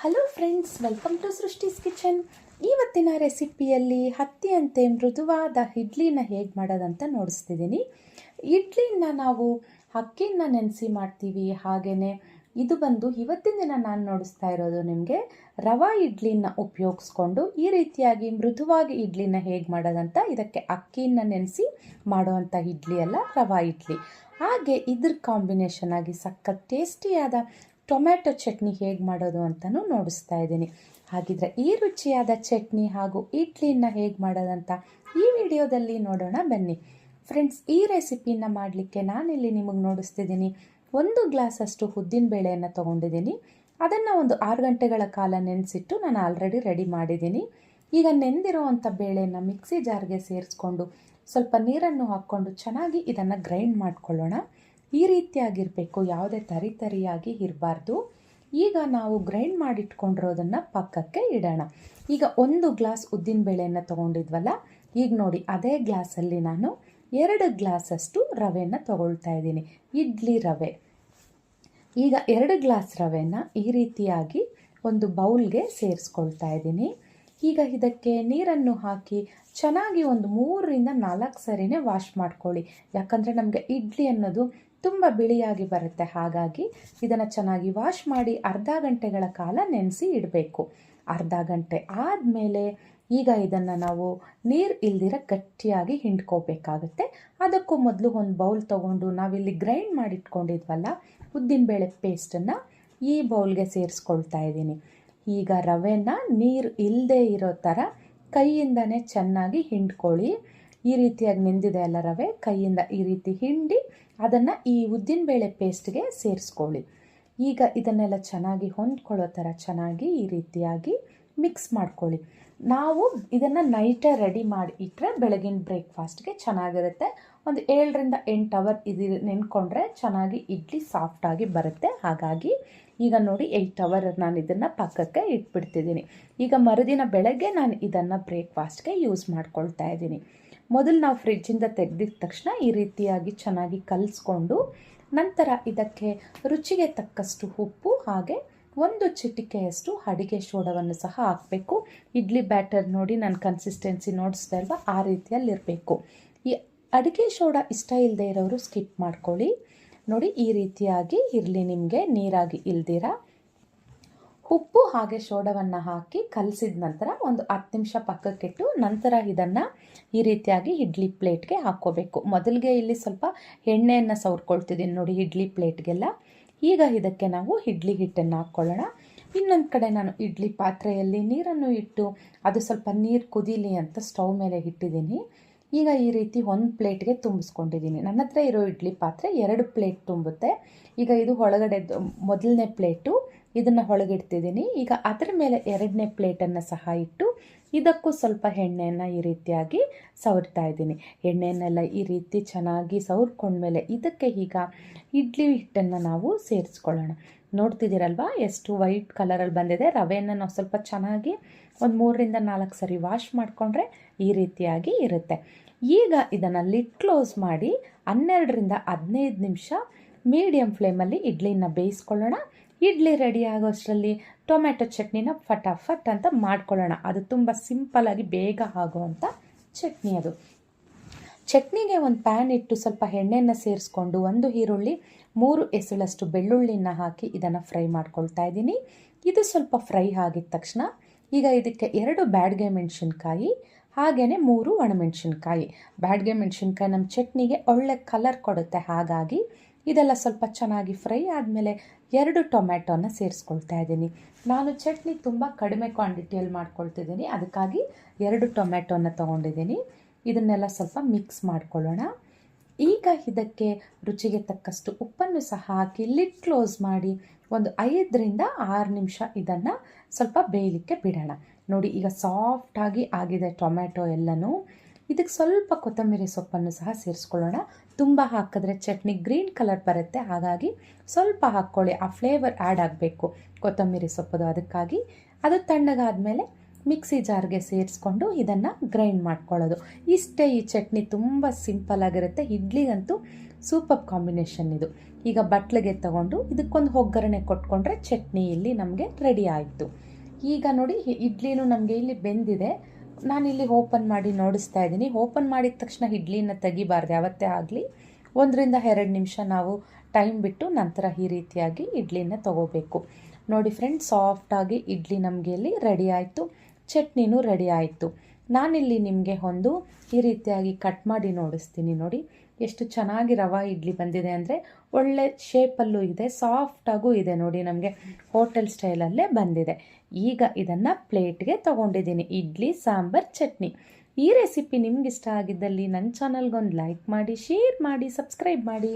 Hello friends, welcome to Srishti's kitchen. ಇವತ್ತಿನ ರೆಸಿಪಿಯಲ್ಲಿ ಹತ್ತಿಯಂತೆ ಮೃದುವಾದ ಇಡ್ಲಿನ ಹೇಗೆ ಮಾಡೋದಂತ ನೋಡಿಸ್ತಿದ್ದೀನಿ. ಇಡ್ಲಿನ ನಾವು ಅಕ್ಕಿನ ನೆನೆಸಿ ಮಾಡ್ತೀವಿ. ಹಾಗೆಯೇ ಇದು ಇವತ್ತಿನ ದಿನ ನಾನು ನೋಡಿಸ್ತಾ ಇರೋದು ನಿಮಗೆ ರವಾ ಇಡ್ಲಿನ ಉಪಯೋಗಿಸ್ಕೊಂಡು ಈ ರೀತಿಯಾಗಿ ಮೃದುವಾಗಿ ಇಡ್ಲಿನ ಹೇಗೆ ಮಾಡೋದಂತ. ಇದಕ್ಕೆ ಅಕ್ಕಿನ ನೆನೆಸಿ ಮಾಡುವಂಥ ಇಡ್ಲಿ ಅಲ್ಲ, ರವಾ ಇಡ್ಲಿ. ಹಾಗೆ ಇದ್ರ ಕಾಂಬಿನೇಷನ್ ಆಗಿ ಸಖತ್ ಟೇಸ್ಟಿಯಾದ ಟೊಮ್ಯಾಟೊ ಚಟ್ನಿ ಹೇಗೆ ಮಾಡೋದು ಅಂತಲೂ ನೋಡಿಸ್ತಾ ಇದ್ದೀನಿ. ಹಾಗಿದ್ರೆ ಈ ರುಚಿಯಾದ ಚಟ್ನಿ ಹಾಗೂ ಇಡ್ಲಿನ ಹೇಗೆ ಮಾಡೋದಂತ ಈ ವಿಡಿಯೋದಲ್ಲಿ ನೋಡೋಣ ಬನ್ನಿ. ಫ್ರೆಂಡ್ಸ್, ಈ ರೆಸಿಪಿನ ಮಾಡಲಿಕ್ಕೆ ನಾನಿಲ್ಲಿ ನಿಮಗೆ ನೋಡಿಸ್ತಿದ್ದೀನಿ. 1 ಗ್ಲಾಸಷ್ಟು ಉದ್ದಿನ ಬೇಳೆಯನ್ನು ತೊಗೊಂಡಿದ್ದೀನಿ. ಅದನ್ನು ಒಂದು 6 ಗಂಟೆಗಳ ಕಾಲ ನೆನೆಸಿಟ್ಟು ನಾನು ಆಲ್ರೆಡಿ ರೆಡಿ ಮಾಡಿದ್ದೀನಿ. ಈಗ ನೆಂದಿರೋವಂಥ ಬೇಳೆನ ಮಿಕ್ಸಿ ಜಾರ್ಗೆ ಸೇರಿಸ್ಕೊಂಡು ಸ್ವಲ್ಪ ನೀರನ್ನು ಹಾಕ್ಕೊಂಡು ಚೆನ್ನಾಗಿ ಇದನ್ನು ಗ್ರೈಂಡ್ ಮಾಡ್ಕೊಳ್ಳೋಣ. ಈ ರೀತಿಯಾಗಿರಬೇಕು, ಯಾವುದೇ ತರಿಯಾಗಿ ಇರಬಾರ್ದು. ಈಗ ನಾವು ಗ್ರೈಂಡ್ ಮಾಡಿಟ್ಕೊಂಡಿರೋದನ್ನು ಪಕ್ಕಕ್ಕೆ ಇಡೋಣ. ಈಗ 1 ಗ್ಲಾಸ್ ಉದ್ದಿನ ಬೇಳೆಯನ್ನು ತೊಗೊಂಡಿದ್ವಲ್ಲ, ಈಗ ನೋಡಿ ಅದೇ ಗ್ಲಾಸಲ್ಲಿ ನಾನು 2 ಗ್ಲಾಸಷ್ಟು ರವೆಯನ್ನು ತೊಗೊಳ್ತಾ ಇದ್ದೀನಿ, ಇಡ್ಲಿ ರವೆ. ಈಗ 2 ಗ್ಲಾಸ್ ರವೆನ ಈ ರೀತಿಯಾಗಿ ಒಂದು ಬೌಲ್ಗೆ ಸೇರಿಸ್ಕೊಳ್ತಾ ಇದ್ದೀನಿ. ಈಗ ಇದಕ್ಕೆ ನೀರನ್ನು ಹಾಕಿ ಚೆನ್ನಾಗಿ ಒಂದು 3ರಿಂದ 4 ಸರಿನೇ ವಾಶ್ ಮಾಡ್ಕೊಳ್ಳಿ. ಯಾಕಂದರೆ ನಮಗೆ ಇಡ್ಲಿ ಅನ್ನೋದು ತುಂಬ ಬಿಳಿಯಾಗಿ ಬರುತ್ತೆ. ಹಾಗಾಗಿ ಇದನ್ನು ಚೆನ್ನಾಗಿ ವಾಶ್ ಮಾಡಿ ಅರ್ಧ ಗಂಟೆಗಳ ಕಾಲ ನೆನೆಸಿ ಇಡಬೇಕು. ಅರ್ಧ ಗಂಟೆ ಆದಮೇಲೆ ಈಗ ಇದನ್ನು ನಾವು ನೀರು ಇಲ್ದಿರ ಗಟ್ಟಿಯಾಗಿ ಹಿಂಡ್ಕೋಬೇಕಾಗುತ್ತೆ. ಅದಕ್ಕೂ ಮೊದಲು ಒಂದು ಬೌಲ್ ತೊಗೊಂಡು ನಾವಿಲ್ಲಿ ಗ್ರೈಂಡ್ ಮಾಡಿಟ್ಕೊಂಡಿದ್ವಲ್ಲ ಉದ್ದಿನಬೇಳೆ ಪೇಸ್ಟನ್ನು ಈ ಬೌಲ್ಗೆ ಸೇರಿಸ್ಕೊಳ್ತಾ ಇದ್ದೀನಿ. ಈಗ ರವೆನ ನೀರು ಇಲ್ಲದೆ ಇರೋ ಥರ ಕೈಯಿಂದನೇ ಚೆನ್ನಾಗಿ ಹಿಂಡ್ಕೊಳ್ಳಿ. ಈ ರೀತಿಯಾಗಿ ನೆಂದಿದೆ ಅಲ್ಲ ರವೆ, ಕೈಯಿಂದ ಈ ರೀತಿ ಹಿಂಡಿ ಅದನ್ನು ಈ ಉದ್ದಿನಬೇಳೆ ಪೇಸ್ಟ್ಗೆ ಸೇರಿಸ್ಕೊಳ್ಳಿ. ಈಗ ಇದನ್ನೆಲ್ಲ ಚೆನ್ನಾಗಿ ಹೊಂದ್ಕೊಳ್ಳೋ ಥರ ಚೆನ್ನಾಗಿ ಈ ರೀತಿಯಾಗಿ ಮಿಕ್ಸ್ ಮಾಡ್ಕೊಳ್ಳಿ. ನಾವು ಇದನ್ನು ನೈಟೇ ರೆಡಿ ಮಾಡಿ ಇಟ್ಟರೆ ಬೆಳಗಿನ ಬ್ರೇಕ್ಫಾಸ್ಟ್ಗೆ ಚೆನ್ನಾಗಿರುತ್ತೆ. ಒಂದು 7ರಿಂದ 8 ಅವರ್ ಇದು ನೆನ್ಕೊಂಡ್ರೆ ಚೆನ್ನಾಗಿ ಇಡ್ಲಿ ಸಾಫ್ಟಾಗಿ ಬರುತ್ತೆ. ಹಾಗಾಗಿ ಈಗ ನೋಡಿ 8 ಅವರ್ ನಾನು ಇದನ್ನು ಪಕ್ಕಕ್ಕೆ ಇಟ್ಬಿಡ್ತಿದ್ದೀನಿ. ಈಗ ಮರುದಿನ ಬೆಳಗ್ಗೆ ನಾನು ಇದನ್ನು ಬ್ರೇಕ್ಫಾಸ್ಟ್ಗೆ ಯೂಸ್ ಮಾಡ್ಕೊಳ್ತಾ ಇದ್ದೀನಿ. ಮೊದಲು ನಾವು ಫ್ರಿಡ್ಜಿಂದ ತೆಗೆದಿದ ತಕ್ಷಣ ಈ ರೀತಿಯಾಗಿ ಚೆನ್ನಾಗಿ ಕಲಿಸ್ಕೊಂಡು ನಂತರ ಇದಕ್ಕೆ ರುಚಿಗೆ ತಕ್ಕಷ್ಟು ಉಪ್ಪು ಹಾಗೆ 1 ಚಿಟಿಕೆಯಷ್ಟು ಅಡಿಗೆ ಸೋಡವನ್ನು ಸಹ ಹಾಕಬೇಕು. ಇಡ್ಲಿ ಬ್ಯಾಟರ್ ನೋಡಿ ನಾನು ಕನ್ಸಿಸ್ಟೆನ್ಸಿ ನೋಡಿಸ್ತಾ ಇಲ್ವಾ, ಆ ರೀತಿಯಲ್ಲಿರಬೇಕು. ಈ ಅಡಿಗೆ ಸೋಡಾ ಇಷ್ಟ ಇಲ್ಲದೆ ಇರೋರು ಸ್ಕಿಪ್ ಮಾಡ್ಕೊಳ್ಳಿ. ನೋಡಿ ಈ ರೀತಿಯಾಗಿ ಇರಲಿ, ನಿಮಗೆ ನೀರಾಗಿ ಇಲ್ದಿರ. ಉಪ್ಪು ಹಾಗೆ ಸೋಡವನ್ನು ಹಾಕಿ ಕಲಸಿದ ನಂತರ ಒಂದು 10 ನಿಮಿಷ ಪಕ್ಕಕ್ಕಿಟ್ಟು ನಂತರ ಇದನ್ನು ಈ ರೀತಿಯಾಗಿ ಇಡ್ಲಿ ಪ್ಲೇಟ್ಗೆ ಹಾಕ್ಕೋಬೇಕು. ಮೊದಲಿಗೆ ಇಲ್ಲಿ ಸ್ವಲ್ಪ ಎಣ್ಣೆಯನ್ನು ಸವರ್ಕೊಳ್ತಿದ್ದೀನಿ ನೋಡಿ ಇಡ್ಲಿ ಪ್ಲೇಟ್ಗೆಲ್ಲ. ಈಗ ಇದಕ್ಕೆ ನಾವು ಇಡ್ಲಿ ಹಿಟ್ಟನ್ನು ಹಾಕ್ಕೊಳ್ಳೋಣ. ಇನ್ನೊಂದು ಕಡೆ ನಾನು ಇಡ್ಲಿ ಪಾತ್ರೆಯಲ್ಲಿ ನೀರನ್ನು ಇಟ್ಟು ಅದು ಸ್ವಲ್ಪ ನೀರು ಕುದೀಲಿ ಅಂತ ಸ್ಟವ್ ಮೇಲೆ ಇಟ್ಟಿದ್ದೀನಿ. ಈಗ ಈ ರೀತಿ 1 ಪ್ಲೇಟ್ಗೆ ತುಂಬಿಸ್ಕೊಂಡಿದ್ದೀನಿ. ನನ್ನ ಹತ್ರ ಇರೋ ಇಡ್ಲಿ ಪಾತ್ರೆ 2 ಪ್ಲೇಟ್ ತುಂಬುತ್ತೆ. ಈಗ ಇದು ಒಳಗಡೆ ಮೊದಲನೇ ಪ್ಲೇಟು, ಇದನ್ನು ಹೊಳಗಿಡ್ತಿದ್ದೀನಿ. ಈಗ ಅದರ ಮೇಲೆ 2ನೇ ಪ್ಲೇಟನ್ನು ಸಹ ಇಟ್ಟು ಇದಕ್ಕೂ ಸ್ವಲ್ಪ ಎಣ್ಣೆಯನ್ನು ಈ ರೀತಿಯಾಗಿ ಸವರ್ತಾ ಇದ್ದೀನಿ. ಎಣ್ಣೆಯನ್ನೆಲ್ಲ ಈ ರೀತಿ ಚೆನ್ನಾಗಿ ಸವರ್ಕೊಂಡ್ಮೇಲೆ ಇದಕ್ಕೆ ಈಗ ಇಡ್ಲಿ ಹಿಟ್ಟನ್ನು ನಾವು ಸೇರಿಸ್ಕೊಳ್ಳೋಣ. ನೋಡ್ತಿದ್ದೀರಲ್ವಾ ಎಷ್ಟು ವೈಟ್ ಕಲರಲ್ಲಿ ಬಂದಿದೆ. ರವೆಯನ್ನು ನಾವು ಸ್ವಲ್ಪ ಚೆನ್ನಾಗಿ ಒಂದು 3ರಿಂದ 4 ಸರಿ ವಾಶ್ ಮಾಡಿಕೊಂಡ್ರೆ ಈ ರೀತಿಯಾಗಿ ಇರುತ್ತೆ. ಈಗ ಇದನ್ನು ಲಿಡ್ ಕ್ಲೋಸ್ ಮಾಡಿ 12ರಿಂದ 15 ನಿಮಿಷ ಮೀಡಿಯಮ್ ಫ್ಲೇಮಲ್ಲಿ ಇಡ್ಲಿನ ಬೇಯಿಸ್ಕೊಳ್ಳೋಣ. ಇಡ್ಲಿ ರೆಡಿ ಆಗೋಷ್ಟರಲ್ಲಿ ಟೊಮ್ಯಾಟೊ ಚಟ್ನಿನ ಫಟಾಫಟ್ ಅಂತ ಮಾಡ್ಕೊಳ್ಳೋಣ. ಅದು ತುಂಬ ಸಿಂಪಲ್ಲಾಗಿ ಬೇಗ ಆಗುವಂಥ ಚಟ್ನಿ ಅದು. ಚಟ್ನಿಗೆ ಒಂದು ಪ್ಯಾನ್ ಇಟ್ಟು ಸ್ವಲ್ಪ ಎಣ್ಣೆಯನ್ನು ಸೇರಿಸ್ಕೊಂಡು 1 ಈರುಳ್ಳಿ 3 ಎಸಳಷ್ಟು ಬೆಳ್ಳುಳ್ಳಿನ ಹಾಕಿ ಇದನ್ನು ಫ್ರೈ ಮಾಡ್ಕೊಳ್ತಾ ಇದ್ದೀನಿ. ಇದು ಸ್ವಲ್ಪ ಫ್ರೈ ಆಗಿದ ತಕ್ಷಣ ಈಗ ಇದಕ್ಕೆ 2 ಬ್ಯಾಡಗೆ ಮೆಣಸಿನ್ಕಾಯಿ ಹಾಗೆಯೇ 3 ಒಣಮೆಣಸಿನ್ಕಾಯಿ. ಬ್ಯಾಡಗೆ ಮೆಣಸಿನ್ಕಾಯಿ ನಮ್ಮ ಚಟ್ನಿಗೆ ಒಳ್ಳೆ ಕಲರ್ ಕೊಡುತ್ತೆ. ಹಾಗಾಗಿ ಇದೆಲ್ಲ ಸ್ವಲ್ಪ ಚೆನ್ನಾಗಿ ಫ್ರೈ ಆದಮೇಲೆ 2 ಟೊಮ್ಯಾಟೋನ ಸೇರಿಸ್ಕೊಳ್ತಾ ಇದ್ದೀನಿ. ನಾನು ಚಟ್ನಿ ತುಂಬ ಕಡಿಮೆ ಕ್ವಾಂಟಿಟಿಯಲ್ಲಿ ಮಾಡ್ಕೊಳ್ತಿದ್ದೀನಿ, ಅದಕ್ಕಾಗಿ 2 ಟೊಮ್ಯಾಟೋನ ತೊಗೊಂಡಿದ್ದೀನಿ. ಇದನ್ನೆಲ್ಲ ಸ್ವಲ್ಪ ಮಿಕ್ಸ್ ಮಾಡ್ಕೊಳ್ಳೋಣ. ಈಗ ಇದಕ್ಕೆ ರುಚಿಗೆ ತಕ್ಕಷ್ಟು ಉಪ್ಪನ್ನು ಸಹ ಹಾಕಿ ಲಿಡ್ ಕ್ಲೋಸ್ ಮಾಡಿ ಒಂದು 5ರಿಂದ 6 ನಿಮಿಷ ಇದನ್ನು ಸ್ವಲ್ಪ ಬೇಯಲಿಕ್ಕೆ ಬಿಡೋಣ. ನೋಡಿ ಈಗ ಸಾಫ್ಟಾಗಿ ಆಗಿದೆ ಟೊಮ್ಯಾಟೊ ಎಲ್ಲನೂ. ಇದಕ್ಕೆ ಸ್ವಲ್ಪ ಕೊತ್ತಂಬರಿ ಸೊಪ್ಪನ್ನು ಸಹ ಸೇರಿಸ್ಕೊಳ್ಳೋಣ. ತುಂಬ ಹಾಕಿದ್ರೆ ಚಟ್ನಿ ಗ್ರೀನ್ ಕಲರ್ ಬರುತ್ತೆ. ಹಾಗಾಗಿ ಸ್ವಲ್ಪ ಹಾಕ್ಕೊಳ್ಳಿ, ಆ ಫ್ಲೇವರ್ ಆ್ಯಡ್ ಆಗಬೇಕು ಕೊತ್ತಂಬರಿ ಸೊಪ್ಪದು. ಅದಕ್ಕಾಗಿ ಅದು ತಣ್ಣಗಾದಮೇಲೆ ಮಿಕ್ಸಿ ಜಾರ್ಗೆ ಸೇರಿಸ್ಕೊಂಡು ಇದನ್ನು ಗ್ರೈಂಡ್ ಮಾಡ್ಕೊಳ್ಳೋದು. ಇಷ್ಟೇ, ಈ ಚಟ್ನಿ ತುಂಬ ಸಿಂಪಲ್ ಆಗಿರುತ್ತೆ. ಇಡ್ಲಿಗಂತೂ ಸೂಪರ್ ಕಾಂಬಿನೇಷನ್ ಇದು. ಈಗ ಬಟ್ಲಿಗೆ ತಗೊಂಡು ಇದಕ್ಕೊಂದು ಒಗ್ಗರಣೆ ಕೊಟ್ಕೊಂಡ್ರೆ ಚಟ್ನಿ ಇಲ್ಲಿ ನಮಗೆ ರೆಡಿ ಆಯಿತು. ಈಗ ನೋಡಿ ಇಡ್ಲಿನೂ ನಮಗೆ ಇಲ್ಲಿ ಬೆಂದಿದೆ. ನಾನಿಲ್ಲಿ ಓಪನ್ ಮಾಡಿ ನೋಡಿಸ್ತಾ ಇದ್ದೀನಿ. ಓಪನ್ ಮಾಡಿದ ತಕ್ಷಣ ಇಡ್ಲಿನ ತೆಗಿಬಾರ್ದು ಯಾವತ್ತೇ ಆಗಲಿ. 1-2 ನಿಮಿಷ ನಾವು ಟೈಮ್ ಬಿಟ್ಟು ನಂತರ ಈ ರೀತಿಯಾಗಿ ಇಡ್ಲಿನ ತಗೋಬೇಕು. ನೋಡಿ ಫ್ರೆಂಡ್ಸ್, ಸಾಫ್ಟಾಗಿ ಇಡ್ಲಿ ನಮಗೆ ಇಲ್ಲಿ ರೆಡಿ ಆಯಿತು. ಚಟ್ನಿನೂ ರೆಡಿ ಆಯಿತು. ನಾನಿಲ್ಲಿ ನಿಮಗೆ ಒಂದು ಈ ರೀತಿಯಾಗಿ ಕಟ್ ಮಾಡಿ ನೋಡಿಸ್ತೀನಿ. ನೋಡಿ ಎಷ್ಟು ಚೆನ್ನಾಗಿ ರವಾ ಇಡ್ಲಿ ಬಂದಿದೆ ಅಂದರೆ ಒಳ್ಳೆ ಶೇಪಲ್ಲೂ ಇದೆ, ಸಾಫ್ಟಾಗೂ ಇದೆ. ನೋಡಿ ನಮಗೆ ಹೋಟೆಲ್ ಸ್ಟೈಲಲ್ಲೇ ಬಂದಿದೆ. ಈಗ ಇದನ್ನು ಪ್ಲೇಟ್ಗೆ ತೊಗೊಂಡಿದ್ದೀನಿ, ಇಡ್ಲಿ ಸಾಂಬಾರ್ ಚಟ್ನಿ. ಈ ರೆಸಿಪಿ ನಿಮ್ಗೆ ಇಷ್ಟ ಆಗಿದ್ದಲ್ಲಿ ನನ್ನ ಚಾನಲ್ಗೊಂದು ಲೈಕ್ ಮಾಡಿ, ಶೇರ್ ಮಾಡಿ, ಸಬ್ಸ್ಕ್ರೈಬ್ ಮಾಡಿ.